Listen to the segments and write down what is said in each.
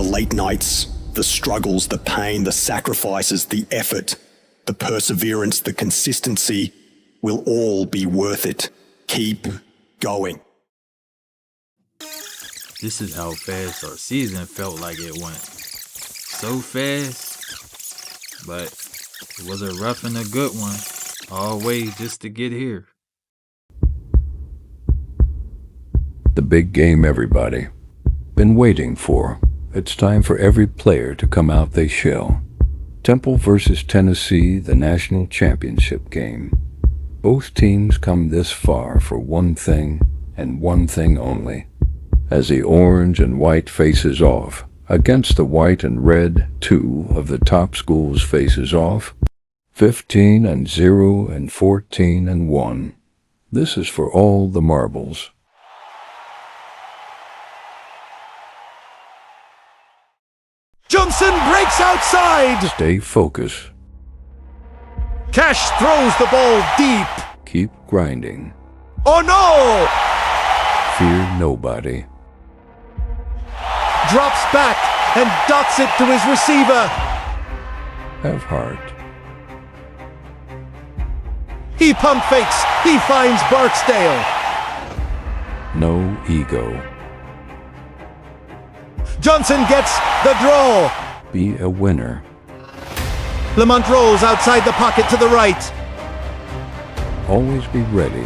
The late nights, the struggles, the pain, the sacrifices, the effort, the perseverance, the consistency will all be worth it. Keep going. This is how fast our season felt like it went. So fast, but it was a rough and a good one, all way just to get here. The big game everybody been waiting for. It's time for every player to come out they shall. Temple versus Tennessee, the national championship game. Both teams come this far for one thing and one thing only. As the orange and white faces off against the white and red, two of the top schools faces off. 15-0 and 14-1. This is for all the marbles. Johnson breaks outside. Stay focused. Cash throws the ball deep. Keep grinding. Oh no! Fear nobody. Drops back and dots it to his receiver. Have heart. He pump fakes. He finds Barksdale. No ego. Johnson gets the draw. Be a winner. Lamont rolls outside the pocket to the right. Always be ready.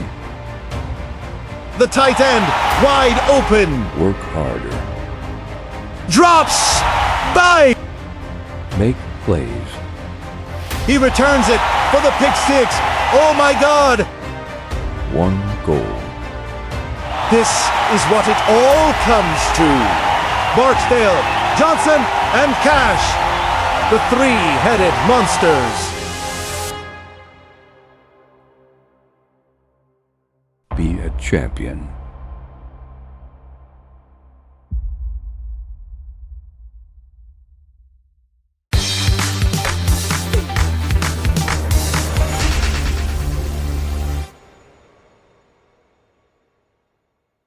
The tight end, wide open. Work harder. Drops by. Make plays. He returns it for the pick six. Oh my God. One goal. This is what it all comes to. Barksdale, Johnson, and Cash, the three-headed monsters. Be a champion.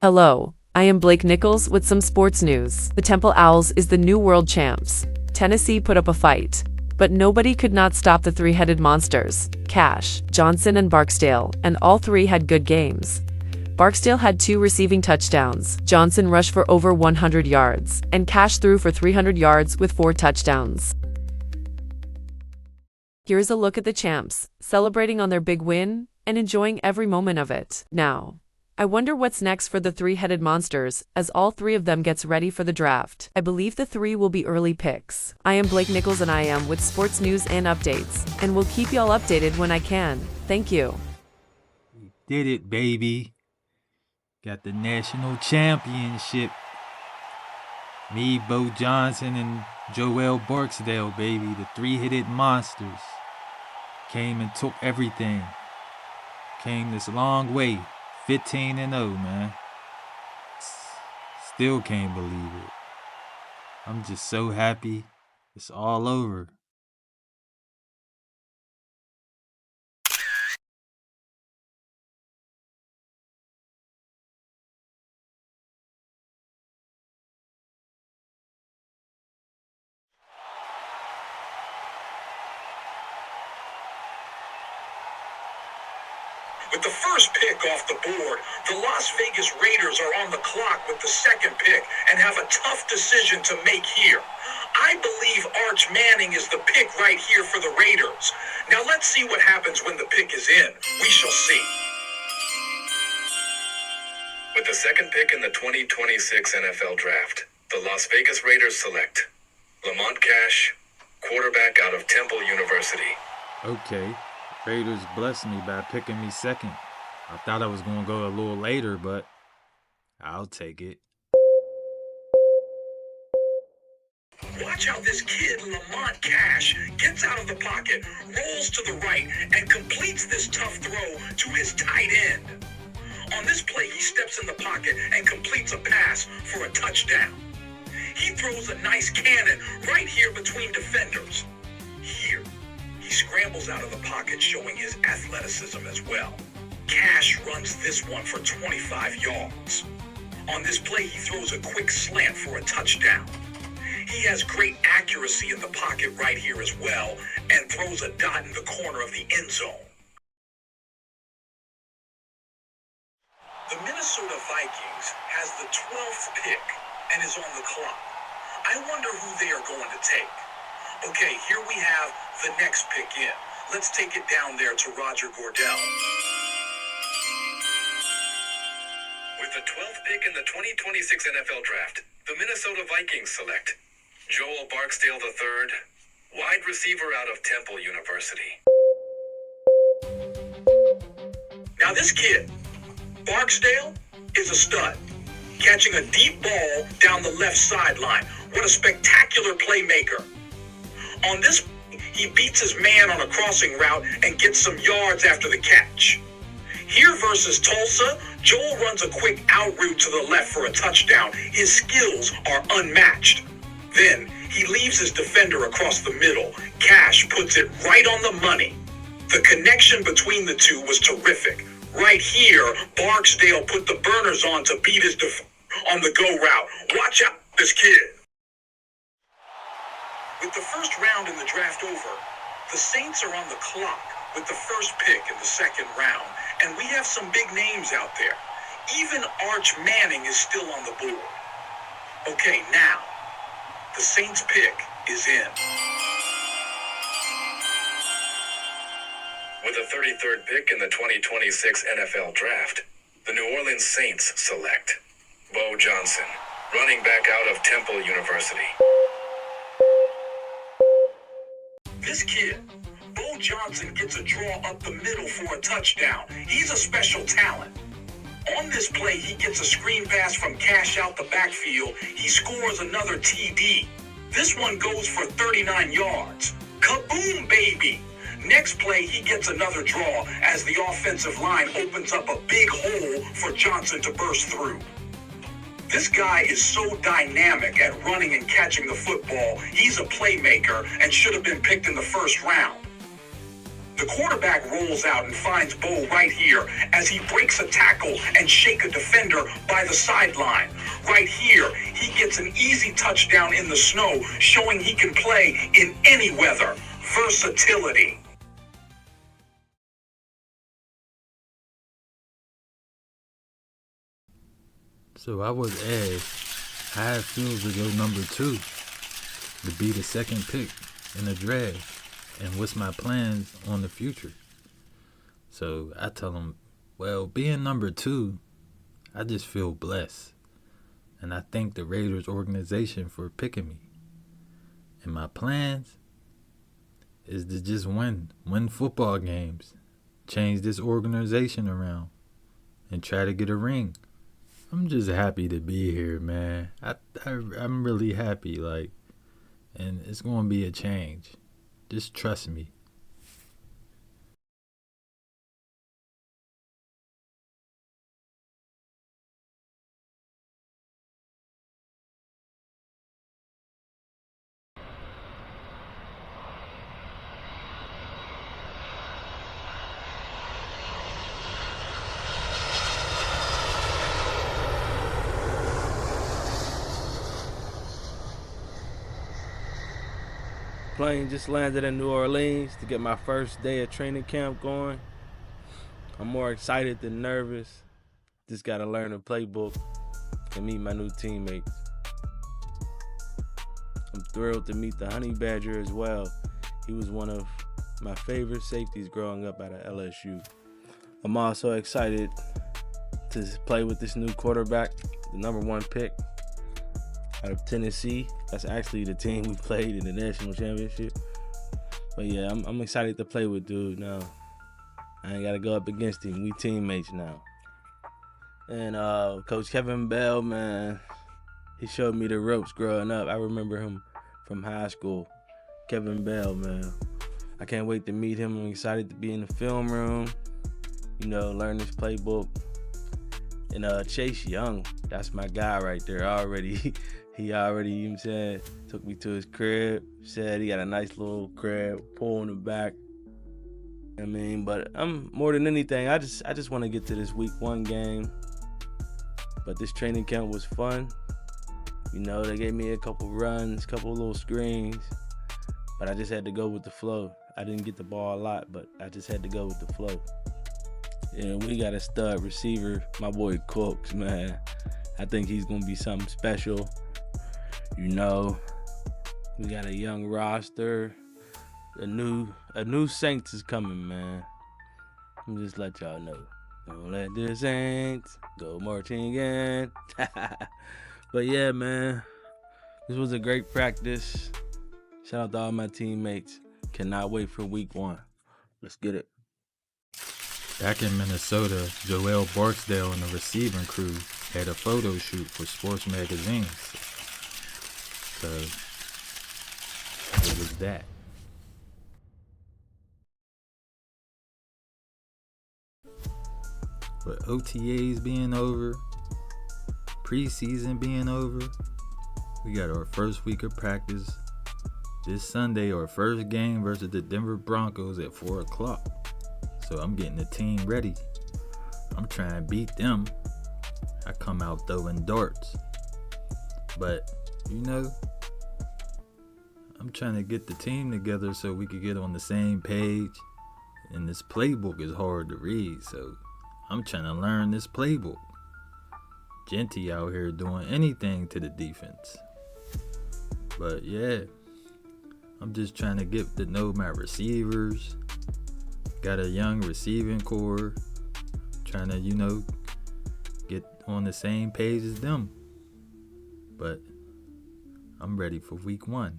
Hello, I am Blake Nichols with some sports news. The Temple Owls is the new world champs. Tennessee put up a fight, but nobody could not stop the three-headed monsters, Cash, Johnson, and Barksdale, and all three had good games. Barksdale had 2 receiving touchdowns, Johnson rushed for over 100 yards, and Cash threw for 300 yards with 4 touchdowns. Here's a look at the champs, celebrating on their big win and enjoying every moment of it. Now, I wonder what's next for the three-headed monsters, as all 3 of them gets ready for the draft. I believe the 3 will be early picks. I am Blake Nichols and I am with sports news and updates, and will keep y'all updated when I can. Thank you. We did it, baby. Got the national championship. Me, Bo Johnson, and Joel Barksdale, baby. The three-headed monsters. Came and took everything. Came this long way. 15-0, man. Still can't believe it. I'm just so happy it's all over. With the first pick off the board, the Las Vegas Raiders are on the clock with the second pick and have a tough decision to make here. I believe Arch Manning is the pick right here for the Raiders. Now let's see what happens when the pick is in. We shall see. With the second pick in the 2026 NFL Draft, the Las Vegas Raiders select Lamont Cash, quarterback out of Temple University. Okay. Raiders blessed me by picking me second. I thought I was going to go a little later, but I'll take it. Watch how this kid, Lamont Cash, gets out of the pocket, rolls to the right, and completes this tough throw to his tight end. On this play, he steps in the pocket and completes a pass for a touchdown. He throws a nice cannon right here between defenders. Here, he scrambles out of the pocket, showing his athleticism as well. Cash runs this one for 25 yards. On this play, he throws a quick slant for a touchdown. He has great accuracy in the pocket right here as well, and throws a dot in the corner of the end zone. The Minnesota Vikings has the 12th pick and is on the clock. I wonder who they are going to take. Okay, here we have the next pick in. Let's take it down there to Roger Goodell. With the 12th pick in the 2026 NFL Draft, the Minnesota Vikings select Joel Barksdale III, wide receiver out of Temple University. Now this kid, Barksdale, is a stud, catching a deep ball down the left sideline. What a spectacular playmaker. On this, he beats his man on a crossing route and gets some yards after the catch. Here versus Tulsa, Joel runs a quick out route to the left for a touchdown. His skills are unmatched. Then, he leaves his defender across the middle. Cash puts it right on the money. The connection between the two was terrific. Right here, Barksdale put the burners on to beat his on the go route. Watch out, this kid. With the first round in the draft over, the Saints are on the clock with the first pick in the second round, and we have some big names out there. Even Arch Manning is still on the board. Okay, now, the Saints pick is in. With the 33rd pick in the 2026 NFL Draft, the New Orleans Saints select Bo Johnson, running back out of Temple University. This kid, Bo Johnson, gets a draw up the middle for a touchdown. He's a special talent. On this play, he gets a screen pass from Cash out the backfield. He scores another TD. This one goes for 39 yards. Kaboom, baby! Next play, he gets another draw as the offensive line opens up a big hole for Johnson to burst through. This guy is so dynamic at running and catching the football. He's a playmaker and should have been picked in the first round. The quarterback rolls out and finds Bo right here as he breaks a tackle and shake a defender by the sideline. Right here, he gets an easy touchdown in the snow, showing he can play in any weather. Versatility. So I was asked how it feels to go number 2, to be the second pick in the draft, and what's my plans on the future. So I tell them, well, being number 2, I just feel blessed. And I thank the Raiders organization for picking me. And my plans is to just win football games, change this organization around, and try to get a ring. I'm just happy to be here, man. I'm really happy, and it's going to be a change. Just trust me. Plane just landed in New Orleans to get my first day of training camp going. I'm more excited than nervous. Just got to learn the playbook and meet my new teammates. I'm thrilled to meet the Honey Badger as well. He was one of my favorite safeties growing up out of LSU. I'm also excited to play with this new quarterback, the number 1 pick out of Tennessee. That's actually the team we played in the national championship. But yeah, I'm excited to play with dude now. I ain't got to go up against him. We teammates now. And Coach Kevin Bell, man, he showed me the ropes growing up. I remember him from high school. Kevin Bell, man. I can't wait to meet him. I'm excited to be in the film room, learn this playbook. And Chase Young, that's my guy right there already. He already, you know what I'm saying, took me to his crib, said he got a nice little crib, pool in the back. But I'm more than anything, I just want to get to this week 1 game. But this training camp was fun. You know, they gave me a couple runs, couple little screens, but I just had to go with the flow. I didn't get the ball a lot, but I just had to go with the flow. And we got a stud receiver, my boy Cooks, man. I think he's gonna be something special. You know, we got a young roster. A new Saints is coming, man. Let me just let y'all know. Don't let the Saints go marching in. But yeah, man, this was a great practice. Shout out to all my teammates. Cannot wait for week 1. Let's get it. Back in Minnesota, Joel Barksdale and the receiving crew had a photo shoot for sports magazines. So it was that. But OTAs being over, preseason being over, we got our first week of practice this Sunday, our first game versus the Denver Broncos at 4 o'clock. So I'm getting the team ready. I'm trying to beat them. I come out throwing darts. But, you know, I'm trying to get the team together so we could get on the same page. And this playbook is hard to read, so I'm trying to learn this playbook. Genty out here doing anything to the defense. But yeah, I'm just trying to get to know my receivers. Got a young receiving core. Trying to, you know, get on the same page as them. But I'm ready for week 1.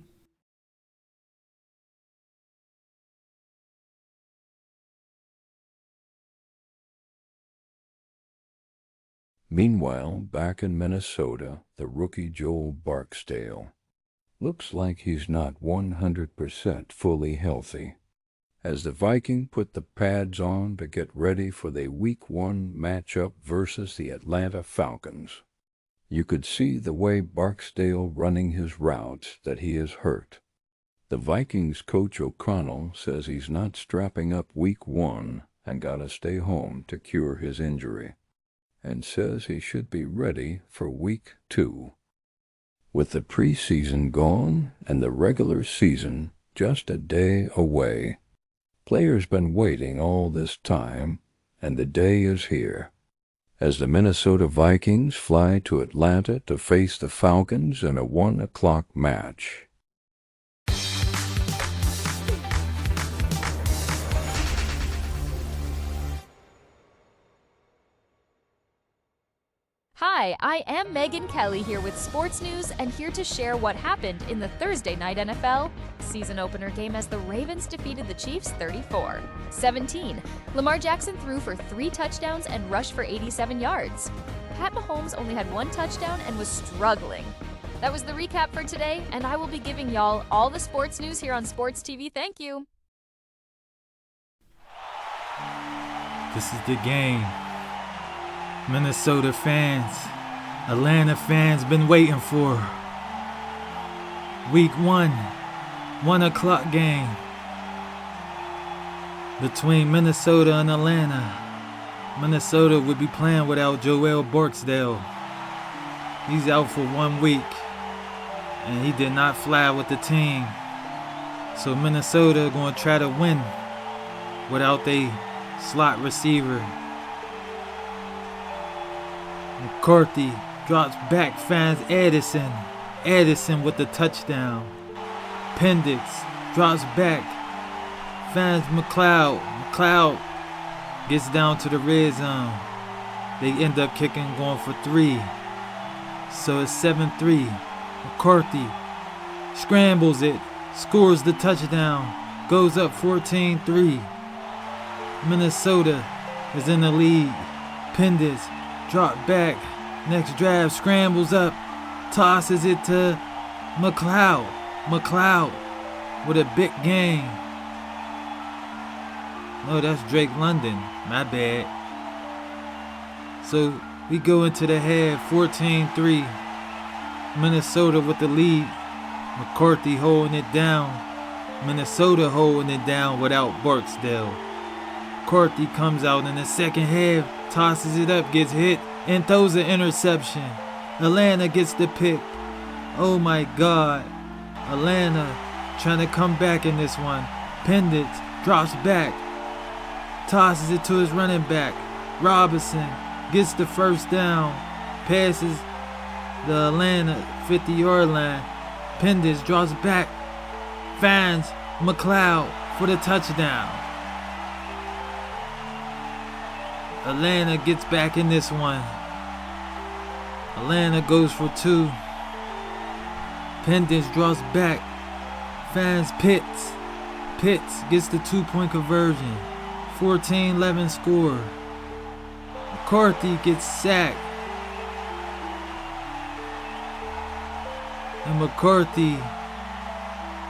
Meanwhile, back in Minnesota, the rookie Joel Barksdale looks like he's not 100% fully healthy. As the Viking put the pads on to get ready for the Week 1 matchup versus the Atlanta Falcons, you could see the way Barksdale running his routes that he is hurt. The Vikings coach O'Connell says he's not strapping up Week 1 and gotta stay home to cure his injury, and says he should be ready for Week 2. With the preseason gone and the regular season just a day away, players been waiting all this time, and the day is here. As the Minnesota Vikings fly to Atlanta to face the Falcons in a 1 o'clock match. Hi, I am Megan Kelly here with sports news and here to share what happened in the Thursday night NFL season opener game as the Ravens defeated the Chiefs 34-17. Lamar Jackson threw for 3 touchdowns and rushed for 87 yards. Pat Mahomes only had 1 touchdown and was struggling. That was the recap for today, and I will be giving y'all all the sports news here on Sports TV. Thank you. This is the game. Minnesota fans, Atlanta fans been waiting for. Week 1, 1 o'clock game between Minnesota and Atlanta. Minnesota would be playing without Joel Barksdale. He's out for 1 week, and he did not fly with the team. So Minnesota going to try to win without their slot receiver. McCarthy drops back, finds Addison. Addison with the touchdown. Pendix drops back, finds McLeod. McLeod gets down to the red zone. They end up kicking, going for 3. So it's 7-3. McCarthy scrambles it, scores the touchdown, goes up 14-3. Minnesota is in the lead. Pendix drop back, next drive, scrambles up, tosses it to McLeod. McLeod with a big game. No, that's Drake London. My bad. So we go into the half, 14-3. Minnesota with the lead. McCarthy holding it down. Minnesota holding it down without Barksdale. McCarthy comes out in the second half, tosses it up, gets hit, and throws an interception. Atlanta gets the pick. Oh my God. Atlanta trying to come back in this one. Pendant drops back. Tosses it to his running back. Robinson gets the first down. Passes the Atlanta 50-yard line. Pendant drops back. Finds McLeod for the touchdown. Atlanta gets back in this one. Atlanta goes for 2. Pendant draws back. Finds Pitts. Pitts gets the 2-point conversion. 14-11 score. McCarthy gets sacked. And McCarthy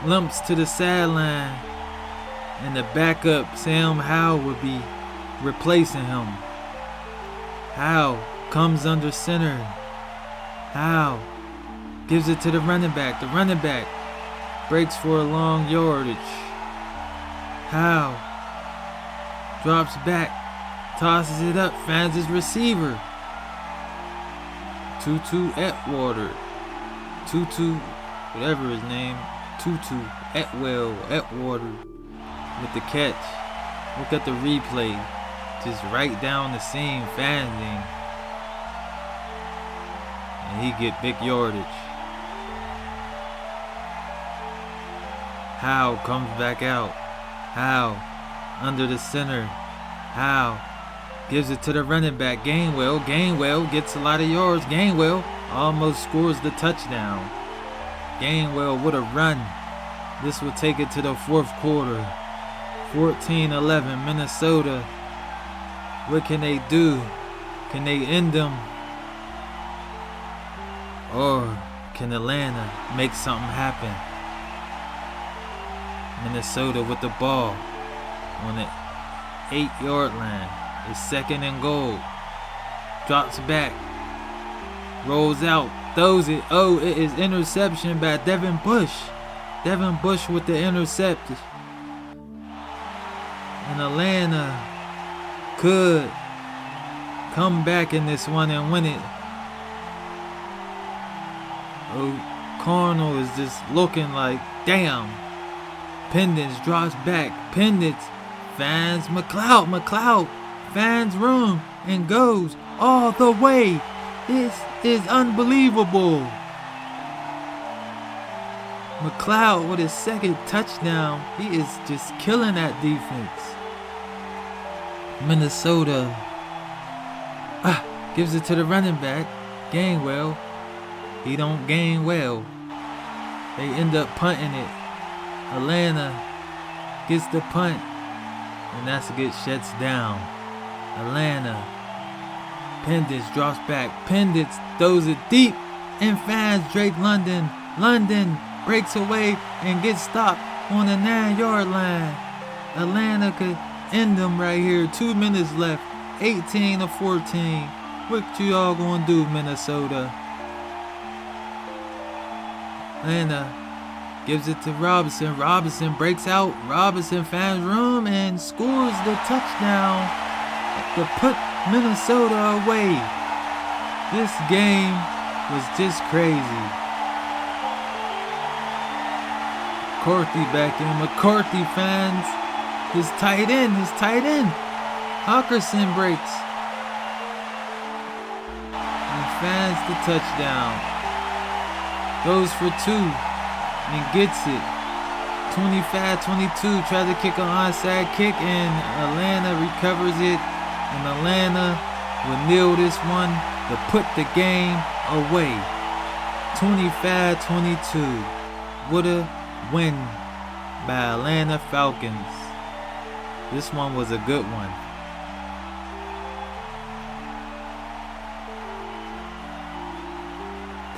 limps to the sideline. And the backup, Sam Howell, would be replacing him. Howell comes under center. Howell gives it to the running back. The running back breaks for a long yardage. Howell drops back, tosses it up, finds his receiver. Tutu Atwater. Tutu, whatever his name. Tutu Atwater with the catch. Look at the replay. Just right down the seam, finds him. And he get big yardage. Howe comes back out. Howe under the center. Howe gives it to the running back. Gainwell. Gainwell gets a lot of yards. Gainwell almost scores the touchdown. Gainwell with a run. This will take it to the fourth quarter. 14-11 Minnesota. What can they do? Can they end them? Or can Atlanta make something happen? Minnesota with the ball on the 8-yard line. It's 2nd and goal. Drops back. Rolls out. Throws it. Oh, it is interception by Devin Bush. Devin Bush with the interception. And Atlanta could come back in this one and win it. Oh, Cardinal is just looking like, damn. Pendants drops back. Pendants finds McLeod. McLeod finds room and goes all the way. This is unbelievable. McLeod with his 2nd touchdown. He is just killing that defense. Minnesota gives it to the running back. Gainwell. He don't gain well. They end up punting it. Atlanta gets the punt. And that's a good shuts down. Atlanta. Pendants drops back. Pendants throws it deep and finds Drake London. London breaks away and gets stopped on the 9-yard line. Atlanta could end them right here. 2 minutes left. 18-14. What you all gonna do, Minnesota? Atlanta gives it to Robinson. Robinson breaks out. Robinson finds room and scores the touchdown to put Minnesota away. This game was just crazy. McCarthy back in. McCarthy finds his tight end. Hawkinson breaks. And finds the touchdown. Goes for 2 and gets it. 25-22. Tries to kick an onside kick and Atlanta recovers it. And Atlanta will kneel this one to put the game away. 25-22. What a win by Atlanta Falcons. This one was a good one.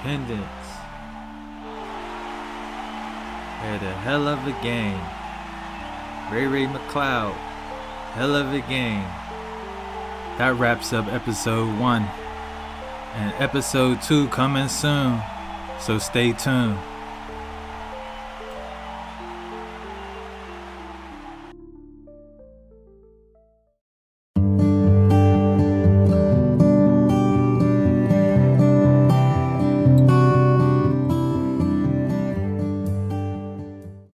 Pendants had a hell of a game. Ray McLeod, hell of a game. That wraps up episode 1. And episode 2 coming soon. So stay tuned.